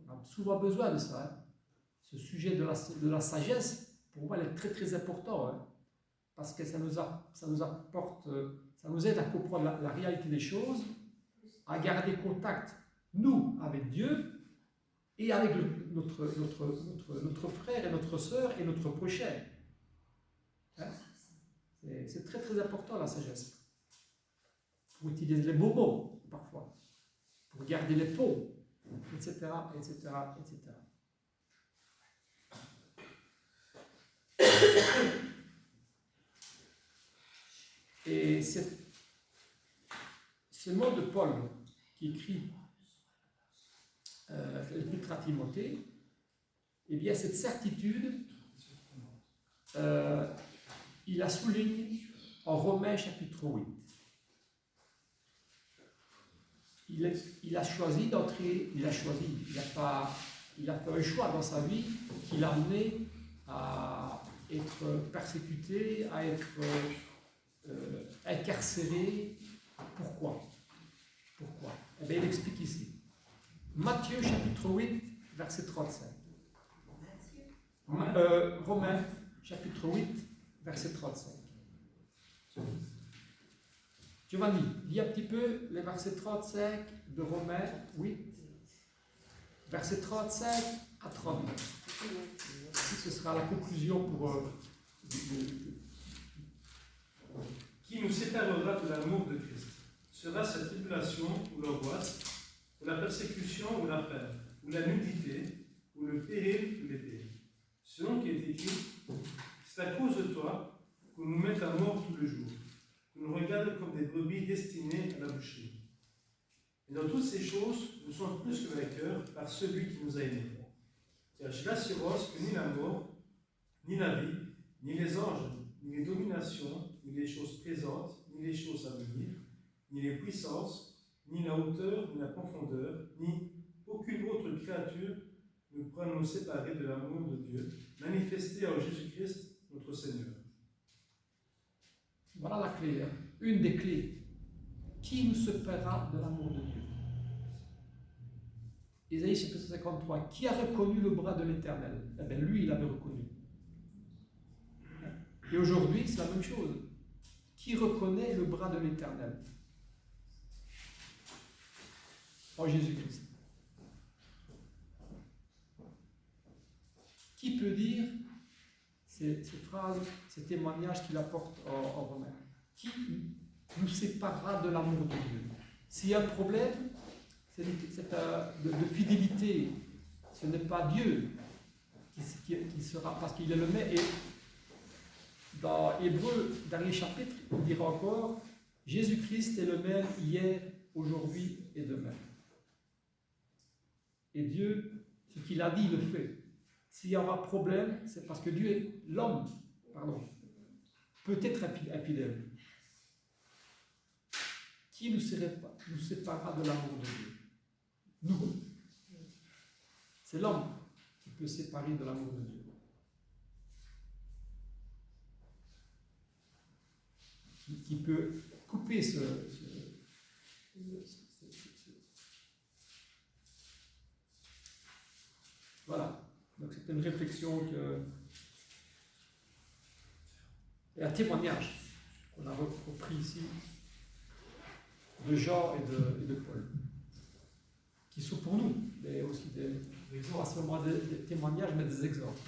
On a souvent besoin de ça. Ce sujet de la sagesse, pour moi, il est très très important. Parce que ça nous apporte, ça nous aide à comprendre la réalité des choses, à garder contact, nous, avec Dieu, et avec notre frère et notre sœur et notre prochain. Hein? C'est très très important la sagesse. Pour utiliser les beaux mots parfois, pour garder les pots, etc., etc., etc. Et ce mot de Paul qui écrit l'Épître à Timothée, eh bien cette certitude, il la souligne en Romains chapitre 8. Il a choisi d'entrer, il a fait un choix dans sa vie qui l'a amené à être persécuté, à être incarcéré. Pourquoi? Eh bien, il explique ici. Matthieu chapitre 8, verset 35. Romains chapitre 8, verset 35. Giovanni, lis un petit peu les versets 35 de Romains 8, versets 35 à 39. Ici, ce sera la conclusion pour... Qui nous séparera de l'amour de Christ? Sera cette tribulation ou l'angoisse, ou la persécution ou la faim, ou la nudité, ou le péril ou l'épée? Selon qui est écrit, c'est à cause de toi qu'on nous met à mort tout le jour, qu'on nous regarde comme des brebis destinées à la boucherie. Et dans toutes ces choses, nous sommes plus que vainqueurs par celui qui nous a aimés. Car je l'assurance que ni la mort, ni la vie, ni les anges, ni les dominations, ni les choses présentes, ni les choses à venir, ni les puissances, ni la hauteur, ni la profondeur, ni aucune autre créature ne pourra nous séparer de l'amour de Dieu, manifesté en Jésus-Christ, notre Seigneur. Voilà la clé, une des clés. Qui nous séparera de l'amour de Dieu? Isaïe chapitre 53. Qui a reconnu le bras de l'Éternel? Eh bien, lui, il l'avait reconnu. Et aujourd'hui, c'est la même chose. Qui reconnaît le bras de l'Éternel? En Jésus-Christ. Qui peut dire ces phrases, ces témoignages qu'il apporte en Romains? Qui nous séparera de l'amour de Dieu? S'il y a un problème de fidélité, ce n'est pas Dieu qui sera, parce qu'il est le maître. Et dans Hébreu, dernier chapitre, il dira encore, Jésus-Christ est le même hier, aujourd'hui et demain. Et Dieu, ce qu'il a dit, il le fait. S'il y aura problème, c'est parce que l'homme, peut être infidèle. Qui nous séparera de l'amour de Dieu? Nous. C'est l'homme qui peut séparer de l'amour de Dieu. Qui peut couper Voilà. Donc c'est une réflexion et un témoignage qu'on a repris ici de Jean et de Paul, qui sont pour nous, mais aussi pas seulement des témoignages, mais des exemples.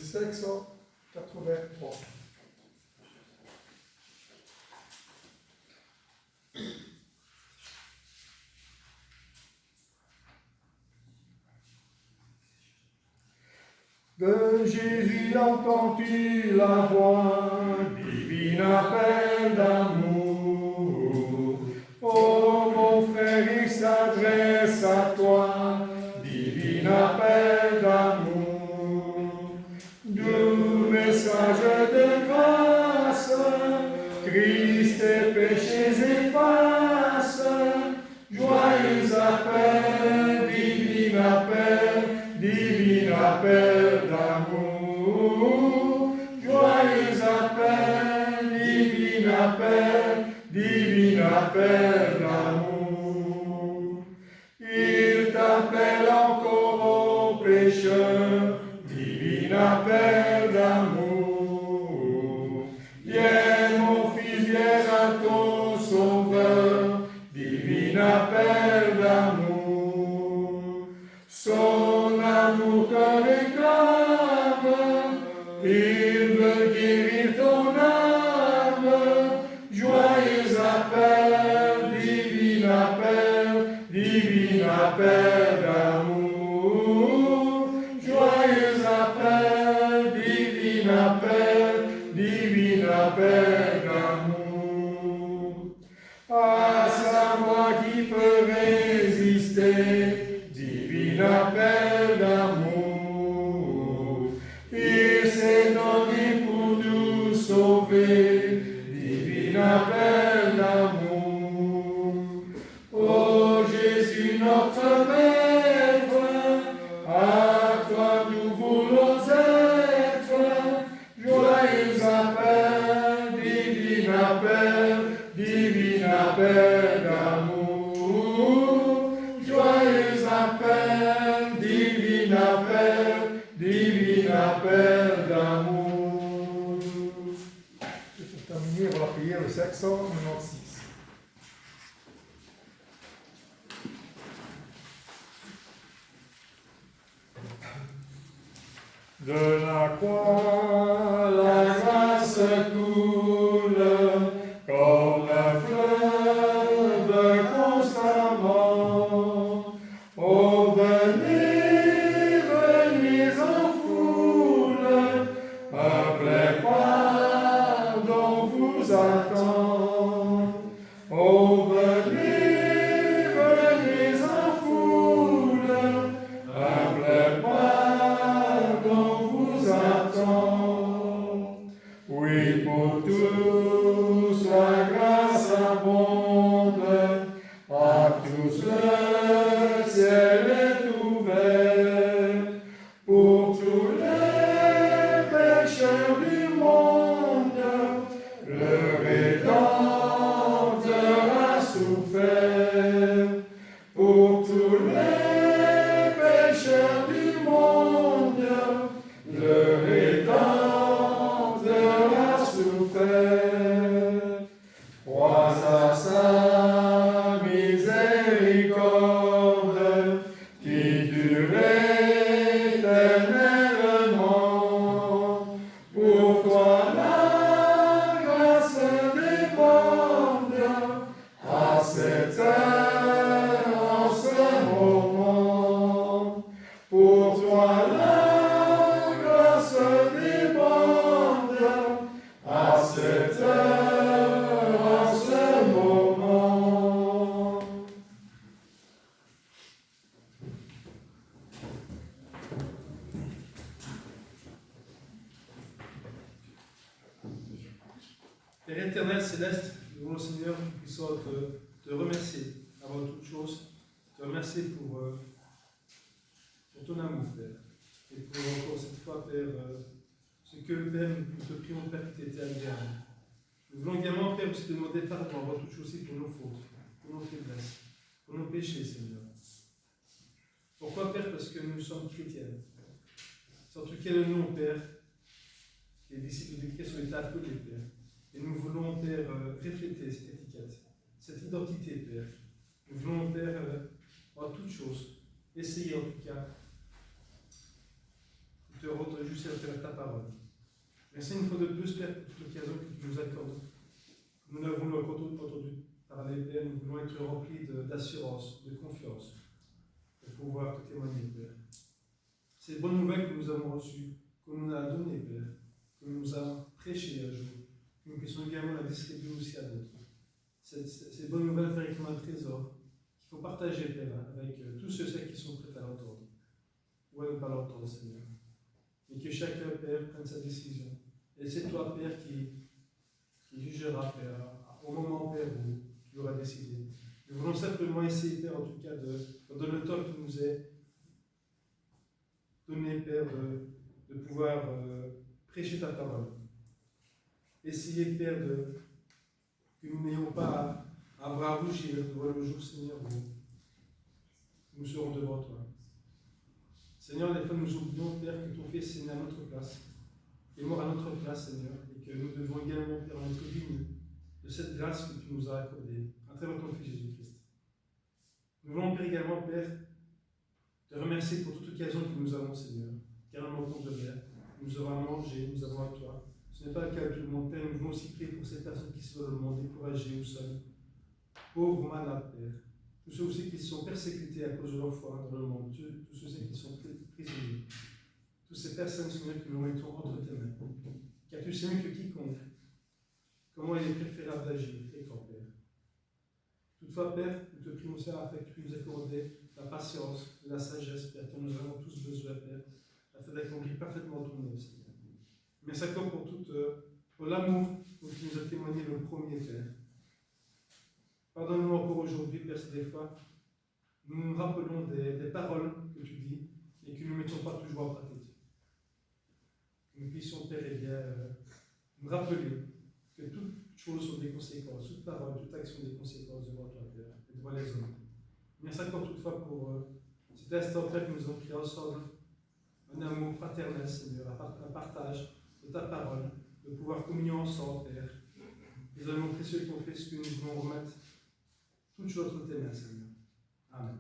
683. De Jésus entends-tu la voix, divine appel d'amour. Oh mon frère, il s'adresse à toi, divine appel d'amour. Doux message de grâce, Christ tes péchés efface. Joyeux appel, divine appel d'amour. Joyeux appel, divine appel d'amour. Il t'appelle encore au pécheur, divine appel d'amour. Viens mon fils, viens à ton sauveur, divine appel d'amour. Son amour te réclame, il veut guérir ton âme. Joyeux appel, divine appel d'amour. Joyeux appel, divine appel d'amour. À sa voix qui peut résister, divine appel d'amour. Il s'est donné pour nous sauver, divine appel d'amour. Ô Jésus notre Maître, à toi nous voulons être. Joyeux appel, divine appel d'amour. Joyeux appel, divine appel d'amour. Et pour terminer, on va prier le 596. De la croix, la grâce coule comme un fleuve constamment. Oh, venez, venez en foule, un plein pardon vous attend. Oh, venez, venez en foule, un plein pardon vous attend. Oui, pour tous la grâce abonde, à tous le ciel est ouvert. Pour tous les pécheurs du monde, le Rédempteur a souffert. Pour tous les pécheurs du monde, le Rédempteur a souffert. Crois à sa miséricorde qui dure éternellement. Pour toi la grâce déborde à cette heure, en ce moment. Pour toi la grâce déborde à cette heure, en ce moment. Père éternel céleste, nous voulons Seigneur que nous puissions te remercier avant toute chose, te remercier pour ton amour, Père, et pour encore cette fois, Père, ce que, Père, nous te prions, Père, qui t'était agréable. Nous voulons également, Père, aussi te demander pardon avant toute chose aussi pour nos fautes, pour nos faiblesses, pour nos péchés, Seigneur. Pourquoi, Père? Parce que nous sommes chrétiens. C'est en tout cas le nom, Père, les disciples de Christ ont été appelés, Père. Et nous voulons, Père, refléter cette étiquette, cette identité, Père. Nous voulons, Père, en toute chose, essayer en tout cas te rendre juste à travers ta parole. Merci une fois de plus, Père, pour toute l'occasion que tu nous accordes. Nous n'avons entendu parler, Père, nous voulons être remplis d'assurance, de confiance, pour pouvoir te témoigner, Père. Ces bonnes nouvelles que nous avons reçues, que nous a données, Père, que nous avons prêchées un jour, que nous puissions également la distribuer aussi à d'autres. Ces bonnes nouvelles, Père, comme un trésor qu'il faut partager, Père, avec tous ceux qui sont prêts à l'entendre, ou à ne pas l'entendre, Seigneur. Et que chacun, Père, prenne sa décision. Et c'est toi, Père, qui jugera, Père, au moment, Père, où tu auras décidé. Nous voulons simplement essayer, Père, en tout cas, dans le temps qui nous est donné, Père, de pouvoir prêcher ta parole. Essayer, Père, que nous n'ayons pas à avoir à rougir devant le jour, Seigneur, où nous serons devant toi. Seigneur, des fois nous oublions, Père, que ton Fils est né à notre place, est mort à notre place, Seigneur, et que nous devons également, Père, être dignes de cette grâce que tu nous as accordée à travers ton Fils Jésus-Christ. Nous voulons, Père, également, Père, te remercier pour toute occasion que nous avons, Seigneur, car un moment de l'air, nous avons à manger, nous avons à toi. Ce n'est pas le cas de tout le monde, Père. Nous voulons aussi prier pour ces personnes qui sont dans le monde, découragées ou seules, pauvres, malades, Père. Tous ceux aussi qui sont persécutés à cause de leur foi dans le monde, tous ceux qui sont prisonniers. Toutes ces personnes, Seigneur, que nous mettons entre tes mains. Car tu sais mieux que quiconque comment il est préférable d'agir et quand, Père. Toutefois, Père, nous te prions, Seigneur, afin que tu puisses nous accorder la patience et la sagesse, Père, dont nous avons tous besoin, Père, afin d'accomplir parfaitement ton œuvre, Seigneur. Merci encore pour l'amour dont tu nous as témoigné le premier, Père. Pardonne-nous encore aujourd'hui, Père, si des fois nous nous rappelons des paroles que tu dis et que nous ne mettons pas toujours en pratique. Que nous puissions, Père, nous rappeler que toutes choses ont des conséquences, toute parole, toute action a des conséquences devant toi, Père, et devant les hommes. Merci encore toutefois pour cet instant, Père, que nous avons pris ensemble, un amour fraternel, Seigneur, un partage de ta parole, de pouvoir communier ensemble, Père. Les amours précieux que ton Fils, que nous voulons remettre toutes choses entre tes mains, Seigneur. Amen.